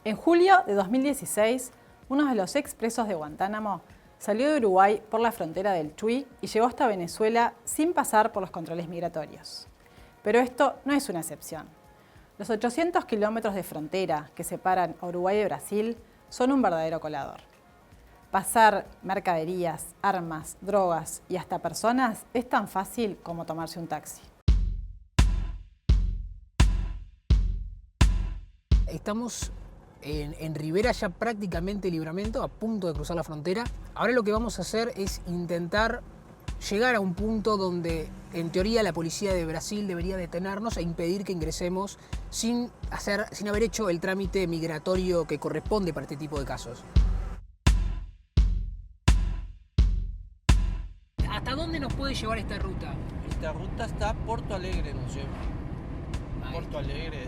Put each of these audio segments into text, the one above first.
En julio de 2016, uno de los ex presos de Guantánamo salió de Uruguay por la frontera del Chuy y llegó hasta Venezuela sin pasar por los controles migratorios. Pero esto no es una excepción. Los 800 kilómetros de frontera que separan a Uruguay de Brasil son un verdadero colador. Pasar mercaderías, armas, drogas y hasta personas es tan fácil como tomarse un taxi. Estamos en Rivera, ya prácticamente Libramento, a punto de cruzar la frontera. Ahora lo que vamos a hacer es intentar llegar a un punto donde, en teoría, la policía de Brasil debería detenernos e impedir que ingresemos sin haber hecho el trámite migratorio que corresponde para este tipo de casos. ¿Hasta dónde nos puede llevar esta ruta? Esta ruta está a Porto Alegre, nos lleva. Porto Alegre.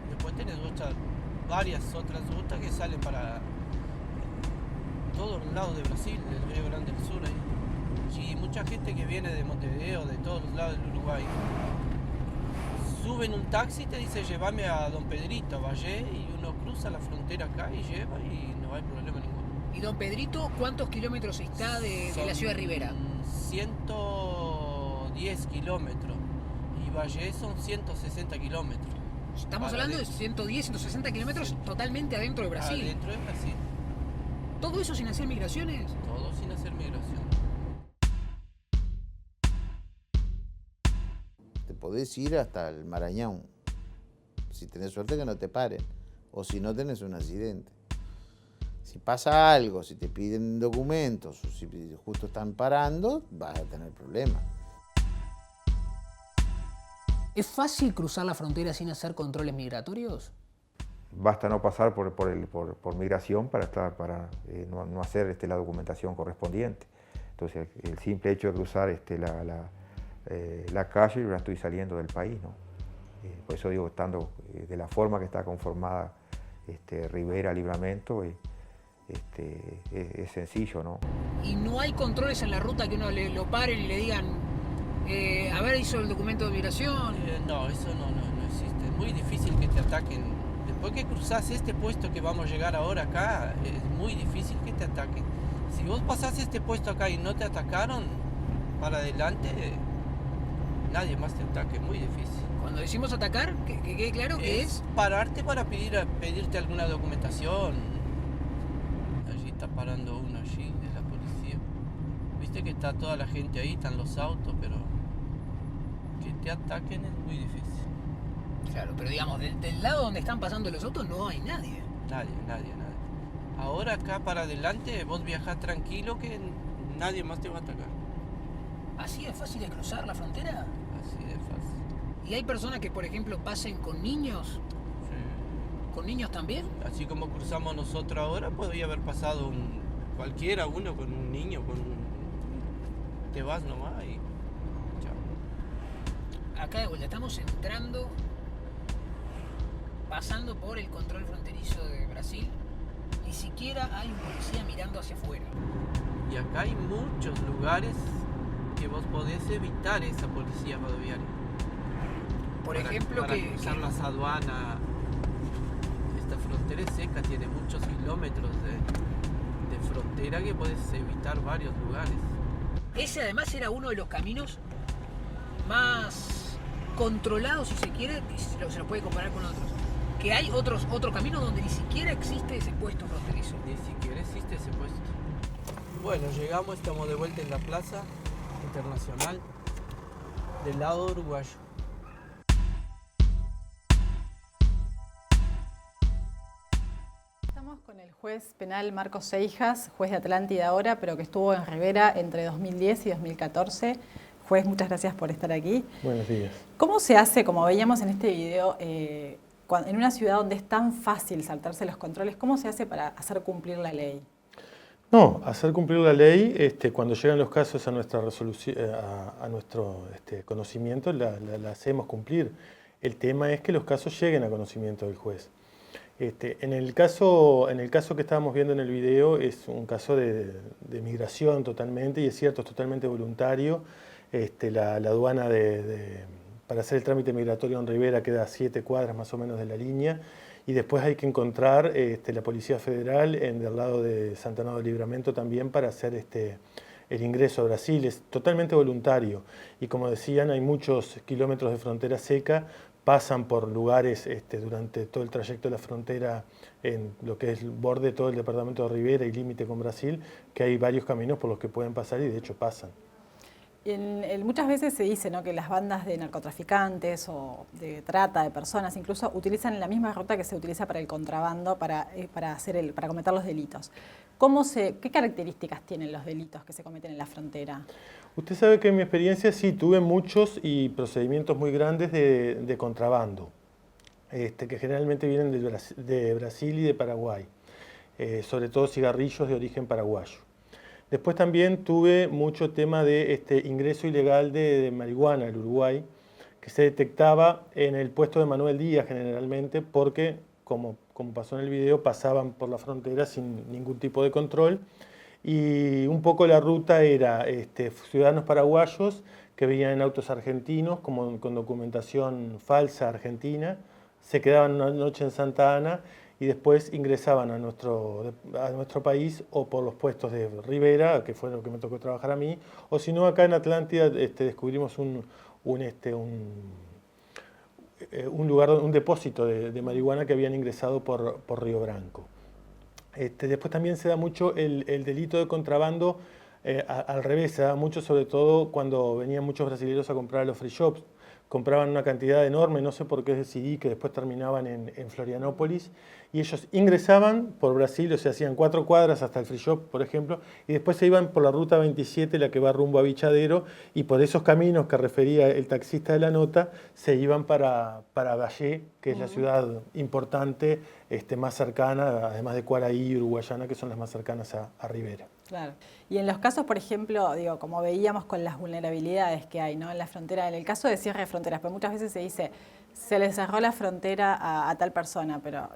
Después tenés varias otras rutas que salen para todos los lados de Brasil, del Río Grande del Sur. Sí, mucha gente que viene de Montevideo, de todos los lados del Uruguay, suben un taxi y te dice llévame a Don Pedrito, a Valle, y uno cruza la frontera acá y lleva y no hay problema ninguno. ¿Y Don Pedrito cuántos kilómetros está de la ciudad de Rivera? 110 kilómetros y Valle son 160 kilómetros. Estamos hablando de 110, 160 kilómetros, sí, totalmente adentro de Brasil. Adentro de Brasil. ¿Todo eso sin hacer migraciones? Todo sin hacer migración. Te podés ir hasta el Marañón, si tenés suerte que no te paren, o si no tenés un accidente. Si pasa algo, si te piden documentos, o si justo están parando, vas a tener problemas. ¿Es fácil cruzar la frontera sin hacer controles migratorios? Basta no pasar por migración para no hacer la documentación correspondiente. Entonces, el simple hecho de cruzar la calle, yo ya estoy saliendo del país, ¿no? Por eso digo, estando de la forma que está conformada Rivera, Libramento, es sencillo, ¿no? ¿Y no hay controles en la ruta que uno lo paren y le digan a ver, hizo el documento de migración? No, eso no existe. Es muy difícil que te ataquen. Después que cruzás este puesto que vamos a llegar ahora acá, es muy difícil que te ataquen. Si vos pasás este puesto acá y no te atacaron, para adelante, nadie más te ataque, es muy difícil. Cuando decimos atacar, que quede claro que es pararte para pedirte alguna documentación. Allí está parando uno allí de la policía. Viste que está toda la gente ahí, están los autos, pero que te ataquen es muy difícil. Claro, pero digamos, del lado donde están pasando los autos no hay nadie. Nadie. Ahora acá para adelante vos viajás tranquilo que nadie más te va a atacar. ¿Así de fácil es cruzar la frontera? Así de fácil. ¿Y hay personas que, por ejemplo, pasen con niños? Sí. ¿Con niños también? Así como cruzamos nosotros ahora, podría haber pasado uno con un niño, te vas nomás y chao. Acá de vuelta, estamos entrando, pasando por el control fronterizo de Brasil. Ni siquiera hay un policía mirando hacia afuera. Y acá hay muchos lugares que vos podés evitar esa policía rodoviaria. Por ejemplo, para cruzar las aduanas. Esta frontera es seca, tiene muchos kilómetros de frontera que podés evitar varios lugares. Ese además era uno de los caminos más controlados, si se quiere, se lo puede comparar con otros. Que hay otro camino donde ni siquiera existe ese puesto fronterizo. Ni siquiera existe ese puesto. Bueno, llegamos, estamos de vuelta en la plaza internacional del lado uruguayo. Estamos con el juez penal Marcos Seijas, juez de Atlántida ahora, pero que estuvo en Rivera entre 2010 y 2014. Juez, muchas gracias por estar aquí. Buenos días. ¿Cómo se hace, como veíamos en este video, en una ciudad donde es tan fácil saltarse los controles, cómo se hace para hacer cumplir la ley? No, hacer cumplir la ley, cuando llegan los casos a nuestra resolución, a nuestro conocimiento, la hacemos cumplir. El tema es que los casos lleguen a conocimiento del juez. En el caso que estábamos viendo en el video es un caso de migración totalmente, y es cierto, es totalmente voluntario. La aduana para hacer el trámite migratorio en Rivera queda a 7 cuadras más o menos de la línea, y después hay que encontrar la Policía Federal del lado de Santana do Livramento también para hacer el ingreso a Brasil. Es totalmente voluntario y como decían, hay muchos kilómetros de frontera seca, pasan por lugares durante todo el trayecto de la frontera en lo que es el borde de todo el departamento de Rivera y límite con Brasil, que hay varios caminos por los que pueden pasar y de hecho pasan. Muchas veces se dice, ¿no?, que las bandas de narcotraficantes o de trata de personas incluso utilizan la misma ruta que se utiliza para el contrabando para cometer los delitos. ¿Qué características tienen los delitos que se cometen en la frontera? Usted sabe que en mi experiencia sí tuve muchos y procedimientos muy grandes de contrabando, que generalmente vienen de Brasil y de Paraguay, sobre todo cigarrillos de origen paraguayo. Después también tuve mucho tema de ingreso ilegal de marihuana al Uruguay, que se detectaba en el puesto de Manuel Díaz generalmente, porque, como pasó en el video, pasaban por la frontera sin ningún tipo de control. Y un poco la ruta era ciudadanos paraguayos que venían en autos argentinos con documentación falsa argentina, se quedaban una noche en Santa Ana y después ingresaban a nuestro país o por los puestos de Rivera, que fue lo que me tocó trabajar a mí, o si no acá en Atlántida descubrimos un lugar, un depósito de marihuana que habían ingresado por Río Branco. Después también se da mucho el delito de contrabando al revés, se da mucho sobre todo cuando venían muchos brasileños a comprar a los free shops. Compraban una cantidad enorme, no sé por qué decidí que después terminaban en Florianópolis, y ellos ingresaban por Brasil, o sea, hacían 4 cuadras hasta el free shop, por ejemplo, y después se iban por la ruta 27, la que va rumbo a Bichadero, y por esos caminos que refería el taxista de la nota, se iban para Valle, que es la ciudad importante, más cercana, además de Cuaraí y Uruguayana, que son las más cercanas a Rivera. Claro. Y en los casos, por ejemplo, como veíamos con las vulnerabilidades que hay, ¿no?, en la frontera, en el caso de cierre de fronteras, pero muchas veces se dice, se le cerró la frontera a tal persona, pero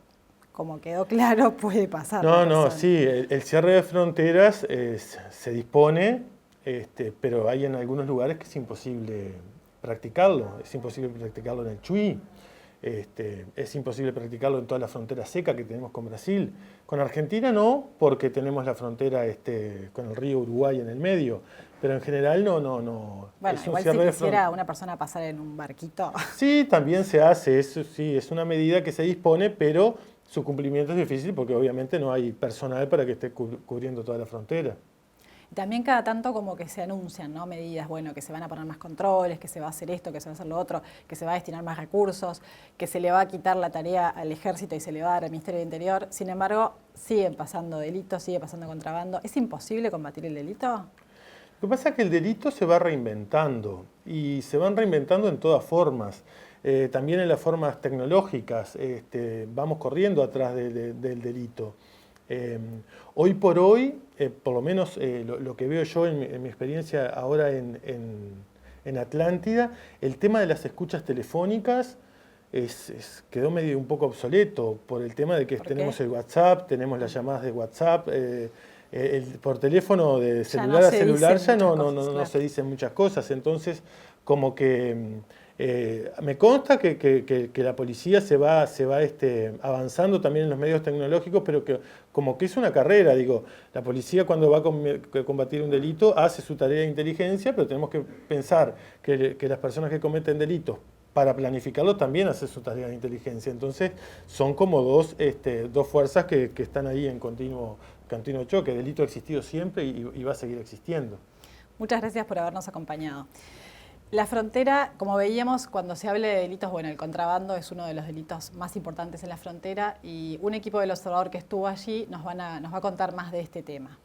como quedó claro, puede pasar. No, sí, el cierre de fronteras se dispone, pero hay en algunos lugares que es imposible practicarlo. Es imposible practicarlo en el Chuy. Es imposible practicarlo en toda la frontera seca que tenemos con Brasil. Con Argentina no, porque tenemos la frontera con el río Uruguay en el medio, pero en general no. Bueno, igual si quisiera una persona pasar en un barquito. Sí, también se hace, eso sí, es una medida que se dispone, pero su cumplimiento es difícil porque obviamente no hay personal para que esté cubriendo toda la frontera. También cada tanto como que se anuncian, ¿no?, medidas, bueno, que se van a poner más controles, que se va a hacer esto, que se va a hacer lo otro, que se va a destinar más recursos, que se le va a quitar la tarea al Ejército y se le va a dar al Ministerio del Interior. Sin embargo, siguen pasando delitos, sigue pasando contrabando. ¿Es imposible combatir el delito? Lo que pasa es que el delito se va reinventando y se van reinventando en todas formas. También en las formas tecnológicas vamos corriendo atrás del delito. Hoy por hoy, por lo menos lo que veo yo en mi experiencia ahora en Atlántida, el tema de las escuchas telefónicas quedó medio un poco obsoleto por el tema de que tenemos el WhatsApp, tenemos las llamadas de WhatsApp, por teléfono de celular a celular ya no se dicen muchas cosas, entonces como que me consta que la policía se va avanzando también en los medios tecnológicos, pero que como que es una carrera, digo, la policía cuando va a combatir un delito hace su tarea de inteligencia, pero tenemos que pensar que las personas que cometen delitos, para planificarlo también hace su tarea de inteligencia, entonces son como dos fuerzas que están ahí en continuo choque. El delito ha existido siempre y va a seguir existiendo. Muchas gracias por habernos acompañado. La frontera, como veíamos, cuando se habla de delitos, bueno, el contrabando es uno de los delitos más importantes en la frontera y un equipo del Observador que estuvo allí nos va a contar más de este tema.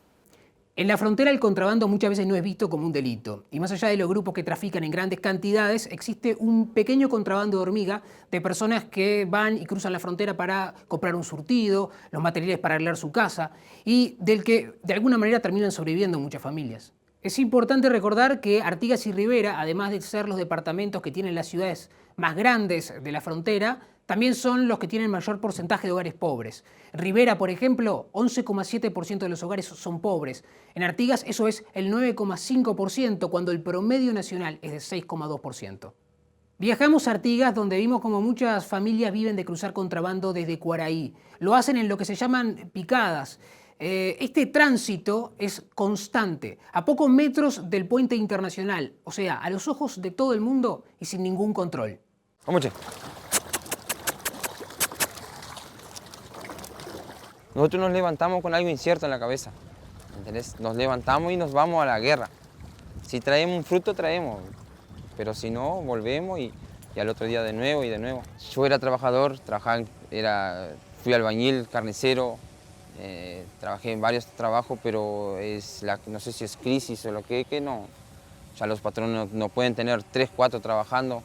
En la frontera el contrabando muchas veces no es visto como un delito y más allá de los grupos que trafican en grandes cantidades, existe un pequeño contrabando de hormiga de personas que van y cruzan la frontera para comprar un surtido, los materiales para arreglar su casa y del que de alguna manera terminan sobreviviendo muchas familias. Es importante recordar que Artigas y Rivera, además de ser los departamentos que tienen las ciudades más grandes de la frontera, también son los que tienen mayor porcentaje de hogares pobres. Rivera, por ejemplo, 11,7% de los hogares son pobres. En Artigas eso es el 9,5%, cuando el promedio nacional es de 6,2%. Viajamos a Artigas, donde vimos como muchas familias viven de cruzar contrabando desde Quaraí. Lo hacen en lo que se llaman picadas. Este tránsito es constante, a pocos metros del puente internacional, o sea, a los ojos de todo el mundo y sin ningún control. Vamos, che. Nosotros nos levantamos con algo incierto en la cabeza, ¿entendés? Nos levantamos y nos vamos a la guerra. Si traemos un fruto, traemos, pero si no, volvemos y al otro día de nuevo y de nuevo. Yo era trabajador, fui albañil, carnicero, trabajé en varios trabajos, pero no sé si es crisis o lo que no. Ya los patrones no pueden tener 3, 4 trabajando.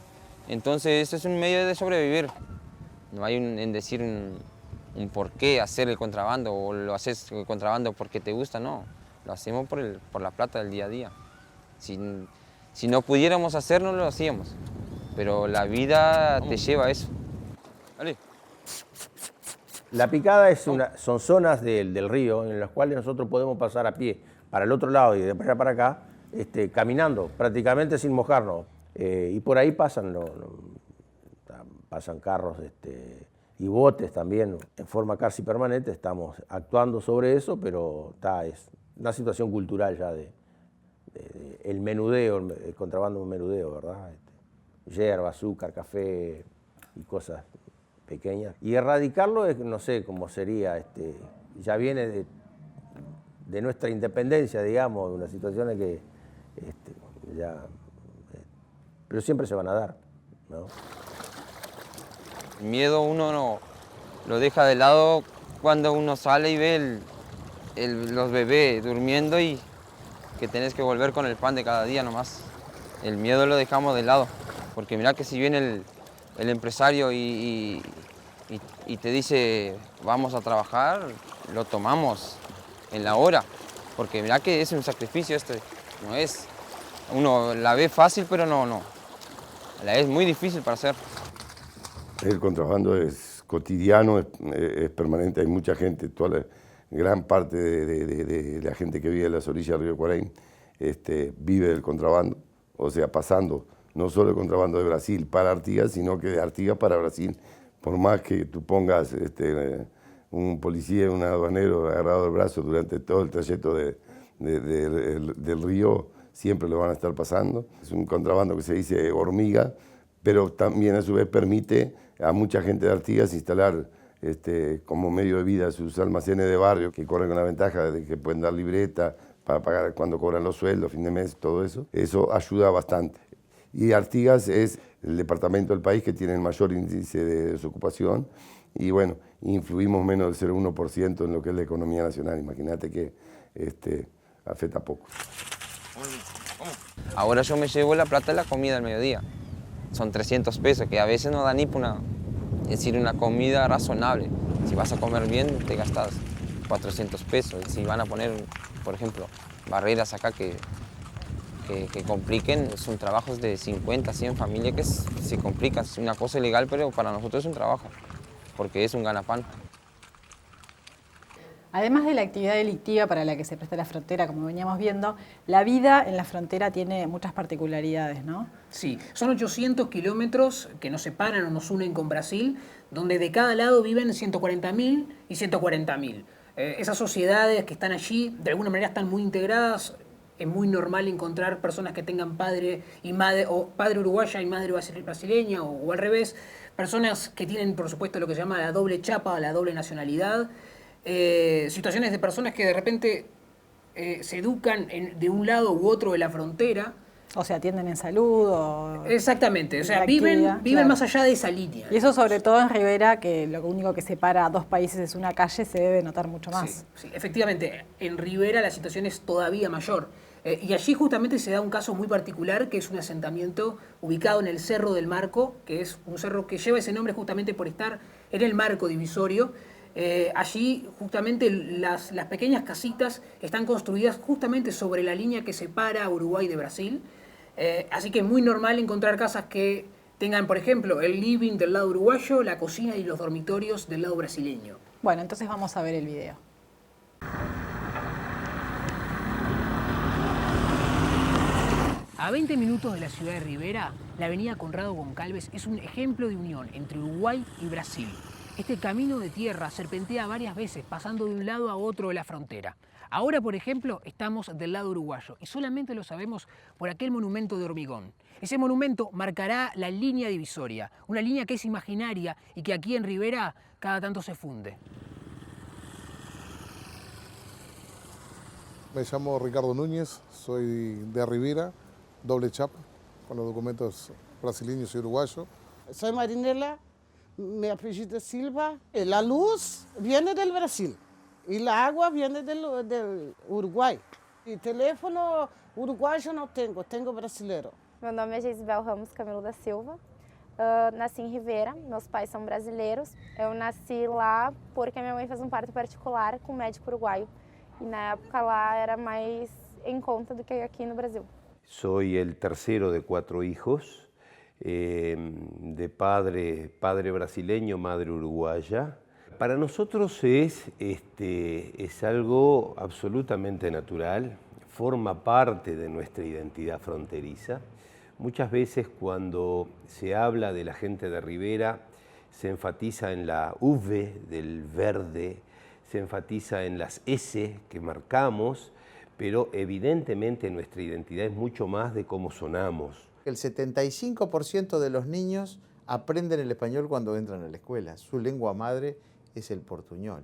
Entonces, eso es un medio de sobrevivir. No hay en decir un por qué hacer el contrabando o lo haces el contrabando porque te gusta, no. Lo hacemos por la plata del día a día. Si no pudiéramos hacerlo, lo hacíamos. Pero la vida te lleva a eso. Dale. La picada son zonas del río en las cuales nosotros podemos pasar a pie para el otro lado y de allá para acá, caminando, prácticamente sin mojarnos. Y por ahí pasan carros y botes también, en forma casi permanente. Estamos actuando sobre eso, pero es una situación cultural ya el menudeo, el contrabando es un menudeo, ¿verdad? Yerba, azúcar, café y cosas pequeñas. Y erradicarlo, no sé cómo sería, ya viene de nuestra independencia, digamos, de una situación en que pero siempre se van a dar, ¿no? El miedo uno no lo deja de lado cuando uno sale y ve los bebés durmiendo y que tenés que volver con el pan de cada día nomás. El miedo lo dejamos de lado, porque mirá que si viene el empresario y te dice vamos a trabajar, lo tomamos en la hora, porque mirá que es un sacrificio no es. Uno la ve fácil, pero no. La es muy difícil para hacer. El contrabando es cotidiano, es permanente. Hay mucha gente, gran parte de la gente que vive en las orillas del río Quaraí vive del contrabando. O sea, pasando no solo el contrabando de Brasil para Artigas, sino que de Artigas para Brasil. Por más que tú pongas un policía, un aduanero agarrado del brazo durante todo el trayecto del río, siempre lo van a estar pasando. Es un contrabando que se dice hormiga, pero también a su vez permite a mucha gente de Artigas instalar como medio de vida sus almacenes de barrio, que corren con la ventaja de que pueden dar libreta para pagar cuando cobran los sueldos, fin de mes, todo eso. Eso ayuda bastante. Y Artigas es el departamento del país que tiene el mayor índice de desocupación y bueno, influimos menos del 0,1% en lo que es la economía nacional. Imagínate que afecta poco. Ahora yo me llevo la plata de la comida al mediodía. Son 300 pesos, que a veces no da ni para una comida razonable. Si vas a comer bien, te gastas 400 pesos. Si van a poner, por ejemplo, barreras acá que compliquen, son trabajos de 50, 100 familias que se complican. Es una cosa ilegal, pero para nosotros es un trabajo, porque es un ganapán. Además de la actividad delictiva para la que se presta la frontera, como veníamos viendo, la vida en la frontera tiene muchas particularidades, ¿no? Sí, son 800 kilómetros que nos separan o nos unen con Brasil, donde de cada lado viven 140.000 y 140.000. Esas sociedades que están allí, de alguna manera están muy integradas. Es muy normal encontrar personas que tengan padre y madre, o padre uruguaya y madre brasileña, o al revés. Personas que tienen, por supuesto, lo que se llama la doble chapa, la doble nacionalidad. Situaciones de personas que de repente se educan de un lado u otro de la frontera. O sea, atienden en salud o... Exactamente, o sea, viven claro, más allá de esa línea. Y eso sobre todo en Rivera, que lo único que separa a dos países es una calle, se debe notar mucho más. Sí, efectivamente, en Rivera la situación es todavía mayor. Y allí justamente se da un caso muy particular, que es un asentamiento ubicado en el Cerro del Marco, que es un cerro que lleva ese nombre justamente por estar en el marco divisorio. Allí justamente las pequeñas casitas están construidas justamente sobre la línea que separa a Uruguay de Brasil. Así que es muy normal encontrar casas que tengan, por ejemplo, el living del lado uruguayo, la cocina y los dormitorios del lado brasileño. Bueno, entonces vamos a ver el video. A 20 minutos de la ciudad de Rivera, la avenida Conrado Goncalves es un ejemplo de unión entre Uruguay y Brasil. Este camino de tierra serpentea varias veces, pasando de un lado a otro de la frontera. Ahora, por ejemplo, estamos del lado uruguayo y solamente lo sabemos por aquel monumento de hormigón. Ese monumento marcará la línea divisoria, una línea que es imaginaria y que aquí en Rivera cada tanto se funde. Me llamo Ricardo Núñez, soy de Rivera, doble chapa, con los documentos brasileños y uruguayos. Soy Marinela, mi apellido es Silva. La luz viene del Brasil y la agua viene del Uruguai. E teléfono uruguaio não tenho brasileiro. Meu nome é Geisibel Ramos Camilo da Silva. Nasci em Rivera, meus pais são brasileiros. Eu nasci lá porque minha mãe fez um parto particular com um médico uruguaio. Y na época lá era más en conta do que aquí en Brasil. Soy el tercero de 4 hijos, de padre brasileño, madre uruguaya. Para nosotros es algo absolutamente natural, forma parte de nuestra identidad fronteriza. Muchas veces cuando se habla de la gente de Rivera, se enfatiza en la V del verde, se enfatiza en las S que marcamos, pero evidentemente nuestra identidad es mucho más de cómo sonamos. El 75% de los niños aprenden el español cuando entran a la escuela. Su lengua madre es el portuñol.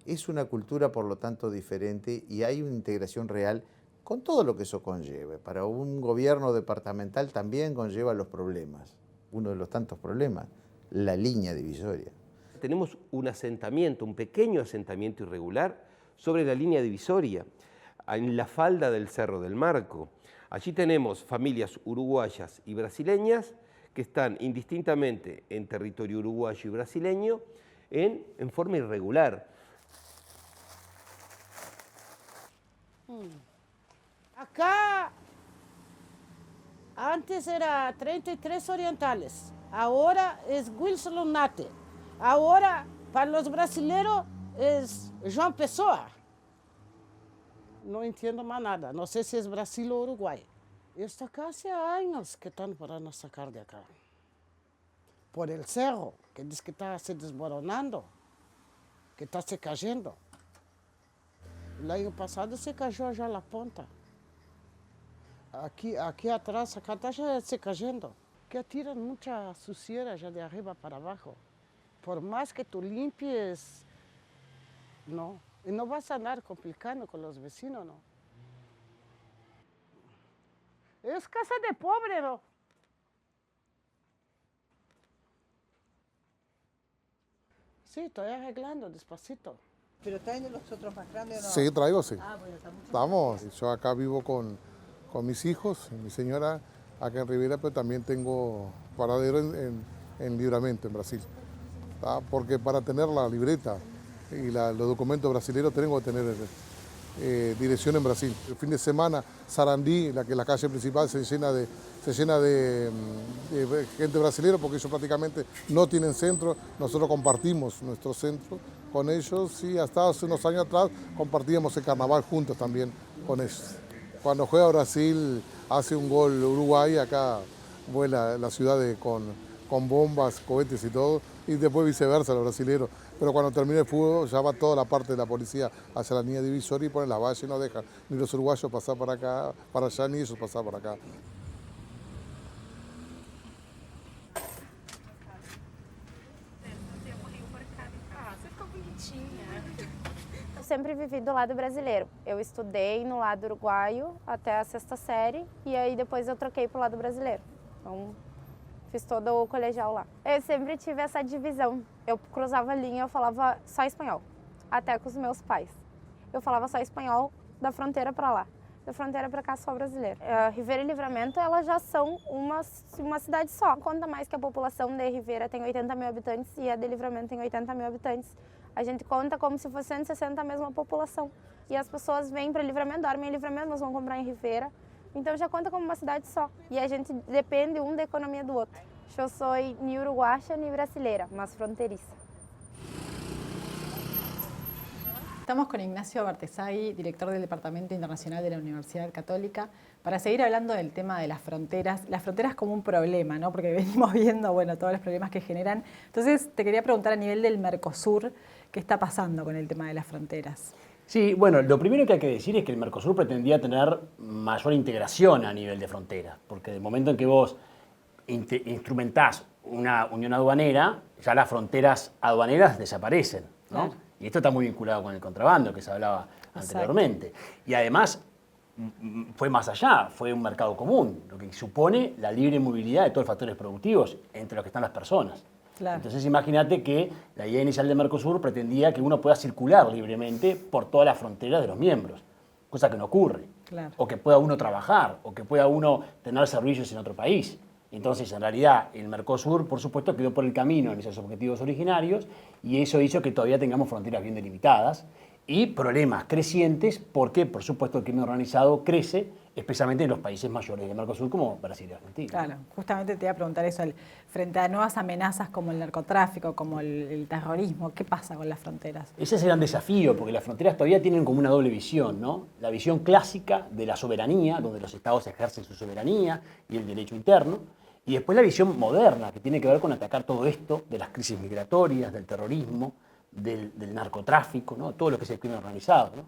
Es una cultura, por lo tanto, diferente y hay una integración real con todo lo que eso conlleve. Para un gobierno departamental también conlleva los problemas. Uno de los tantos problemas, la línea divisoria. Tenemos un asentamiento, un pequeño asentamiento irregular sobre la línea divisoria, en la falda del Cerro del Marco. Allí tenemos familias uruguayas y brasileñas que están indistintamente en territorio uruguayo y brasileño en forma irregular. Acá antes era 33 orientales, ahora es Wilson Lunate. Ahora, para los brasileños, es João Pessoa. No entiendo más nada. No sé si es Brasil o Uruguay. Esto acá hace años que están para nos sacar de acá. Por el cerro, que dice que está se desmoronando, que está se cayendo. El año pasado se cayó ya la punta. Aquí atrás, acá está ya se cayendo. Que tiran mucha suciedad ya de arriba para abajo. Por más que tú limpies, no. Y no vas a andar complicando con los vecinos, no. Es casa de pobre, ¿no? Sí, estoy arreglando despacito. ¿Pero traen los otros más grandes o no? Sí, traigo, sí. Ah, bueno, está mucho. Estamos, yo acá vivo con mis hijos, mi señora acá en Rivera, pero también tengo paradero en Livramento, en Brasil. Porque para tener la libreta y los documentos brasileños tengo que tener dirección en Brasil. El fin de semana, Sarandí, la calle principal, se llena de gente brasileña porque ellos prácticamente no tienen centro. Nosotros compartimos nuestro centro con ellos y hasta hace unos años atrás compartíamos el carnaval juntos también con ellos. Cuando juega Brasil, hace un gol Uruguay, acá vuela la ciudad con bombas, cohetes y todo, y después viceversa, los brasileños. Pero cuando termina el fútbol, ya va toda la parte de la policía hacia la línea divisoria y ponen la valla y no dejan ni los uruguayos pasar para acá, para allá, ni ellos pasar para acá. Eu sempre vivi do lado brasileiro. Eu estudei no lado uruguaio até a 6ª série e aí depois eu troquei para o lado brasileiro. Então, fiz todo o colegial lá. Eu sempre tive essa divisão. Eu cruzava a linha, eu falava só espanhol, até com os meus pais. Eu falava só espanhol da fronteira para lá, da fronteira para cá só brasileiro. Rivera e Livramento, elas já são uma cidade só. Conta mais que a população de Rivera tem 80 mil habitantes e a de Livramento tem 80 mil habitantes. A gente conta como se fosse 160 a mesma população. E as pessoas vêm para Livramento, dormem em Livramento, mas vão comprar em Rivera. Então já conta como uma cidade só. E a gente depende um da economia do outro. Eu sou nem uruguaia nem brasileira, mas fronteiriça. Estamos con Ignacio Bartesagui, director del Departamento Internacional de la Universidad Católica, para seguir hablando del tema de las fronteras como un problema, ¿no? Porque venimos viendo, bueno, todos los problemas que generan. Entonces, te quería preguntar a nivel del Mercosur, ¿qué está pasando con el tema de las fronteras? Sí, bueno, lo primero que hay que decir es que el Mercosur pretendía tener mayor integración a nivel de fronteras, porque del momento en que vos instrumentás una unión aduanera, ya las fronteras aduaneras desaparecen, ¿no? Claro. Y esto está muy vinculado con el contrabando que se hablaba anteriormente. Y además fue más allá, fue un mercado común, lo que supone la libre movilidad de todos los factores productivos entre los que están las personas. Claro. Entonces imagínate que la idea inicial de Mercosur pretendía que uno pueda circular libremente por todas las fronteras de los miembros, cosa que no ocurre. Claro. O que pueda uno trabajar, o que pueda uno tener servicios en otro país. Entonces, en realidad, el Mercosur, por supuesto, quedó por el camino en esos objetivos originarios y eso hizo que todavía tengamos fronteras bien delimitadas y problemas crecientes porque, por supuesto, el crimen organizado crece, especialmente en los países mayores del Mercosur como Brasil y Argentina. Claro, justamente te iba a preguntar eso, frente a nuevas amenazas como el narcotráfico, como el terrorismo, ¿qué pasa con las fronteras? Ese es el gran desafío, porque las fronteras todavía tienen como una doble visión, ¿no? La visión clásica de la soberanía, donde los estados ejercen su soberanía y el derecho interno, y después la visión moderna, que tiene que ver con atacar todo esto de las crisis migratorias, del terrorismo, del narcotráfico, ¿no? Todo lo que es el crimen organizado, ¿no?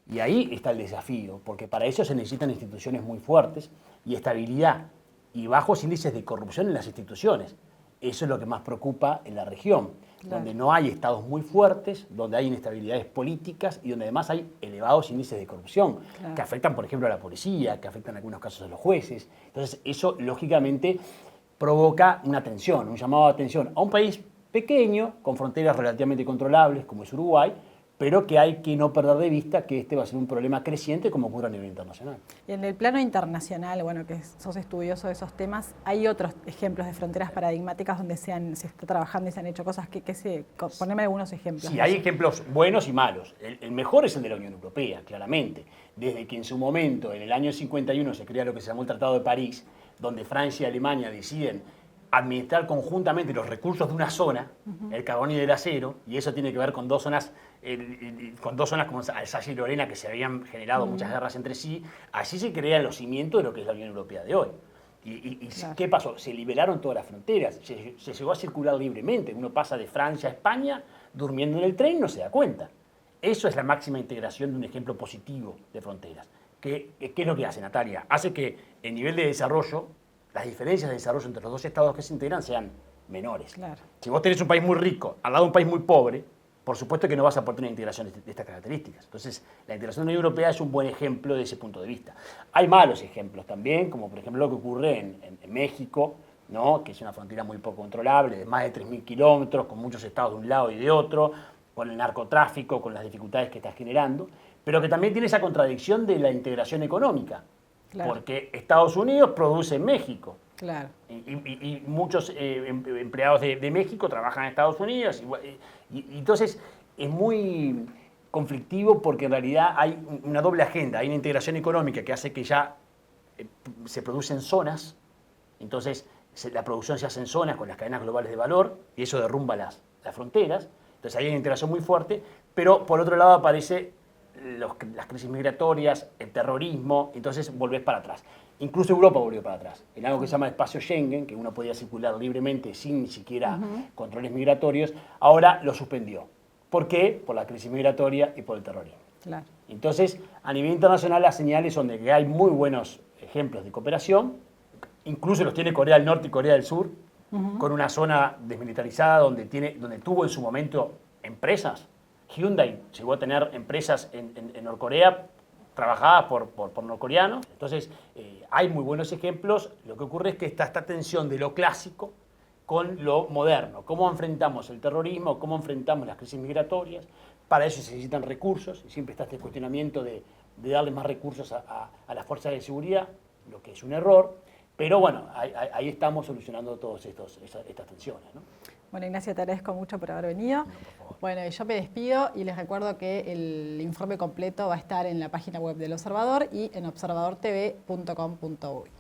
Y ahí está el desafío, porque para eso se necesitan instituciones muy fuertes y estabilidad y bajos índices de corrupción en las instituciones. Eso es lo que más preocupa en la región, claro, donde no hay estados muy fuertes, donde hay inestabilidades políticas y donde además hay elevados índices de corrupción, claro, que afectan, por ejemplo, a la policía, que afectan en algunos casos a los jueces. Entonces, eso, lógicamente, provoca una tensión, un llamado de atención a un país pequeño, con fronteras relativamente controlables, como es Uruguay, pero que hay que no perder de vista que este va a ser un problema creciente como ocurre a nivel internacional. Y en el plano internacional, bueno, que sos estudioso de esos temas, ¿hay otros ejemplos de fronteras paradigmáticas donde se está trabajando y se han hecho cosas? Poneme algunos ejemplos. Sí, hay ejemplos buenos y malos. El mejor es el de la Unión Europea, claramente. Desde que en su momento, en el año 51, se crea lo que se llamó el Tratado de París, donde Francia y Alemania deciden administrar conjuntamente los recursos de una zona, el carbón y el acero, y eso tiene que ver con dos zonas como Alsacia y Lorena, que se habían generado muchas guerras entre sí. Así se crean los cimientos de lo que es la Unión Europea de hoy. Claro. ¿Qué pasó? Se liberaron todas las fronteras, se llegó a circular libremente. Uno pasa de Francia a España durmiendo en el tren y no se da cuenta. Eso es la máxima integración de un ejemplo positivo de fronteras. ¿Qué es lo que hace, Natalia? Hace que el nivel de desarrollo, las diferencias de desarrollo entre los dos estados que se integran sean menores. Claro. Si vos tenés un país muy rico al lado de un país muy pobre, por supuesto que no vas a poder tener una integración de estas características. Entonces, la integración de la Unión Europea es un buen ejemplo de ese punto de vista. Hay malos ejemplos también, como por ejemplo lo que ocurre en México, ¿no? Que es una frontera muy poco controlable, de más de 3.000 kilómetros, con muchos estados de un lado y de otro, con el narcotráfico, con las dificultades que está generando, pero que también tiene esa contradicción de la integración económica. Claro. Porque Estados Unidos produce en México. Claro. Y muchos empleados de México trabajan en Estados Unidos. Y entonces es muy conflictivo porque en realidad hay una doble agenda. Hay una integración económica que hace que ya se producen zonas. Entonces la producción se hace en zonas con las cadenas globales de valor y eso derrumba las fronteras. Entonces hay una integración muy fuerte. Pero por otro lado aparece las crisis migratorias, el terrorismo, entonces volvés para atrás. Incluso Europa volvió para atrás. En algo que se llama espacio Schengen, que uno podía circular libremente sin ni siquiera controles migratorios, ahora lo suspendió. ¿Por qué? Por la crisis migratoria y por el terrorismo. Claro. Entonces, a nivel internacional las señales son de que hay muy buenos ejemplos de cooperación, incluso los tiene Corea del Norte y Corea del Sur, con una zona desmilitarizada donde tuvo en su momento empresas. Hyundai llegó a tener empresas en Norcorea trabajadas por norcoreanos. Entonces, hay muy buenos ejemplos. Lo que ocurre es que está esta tensión de lo clásico con lo moderno. ¿Cómo enfrentamos el terrorismo? ¿Cómo enfrentamos las crisis migratorias? Para eso se necesitan recursos y siempre está este cuestionamiento de darle más recursos a las fuerzas de seguridad, lo que es un error. Pero bueno, ahí estamos solucionando todas estas tensiones, ¿no? Bueno, Ignacio, te agradezco mucho por haber venido. Bueno, yo me despido y les recuerdo que el informe completo va a estar en la página web del Observador y en observadortv.com.uy.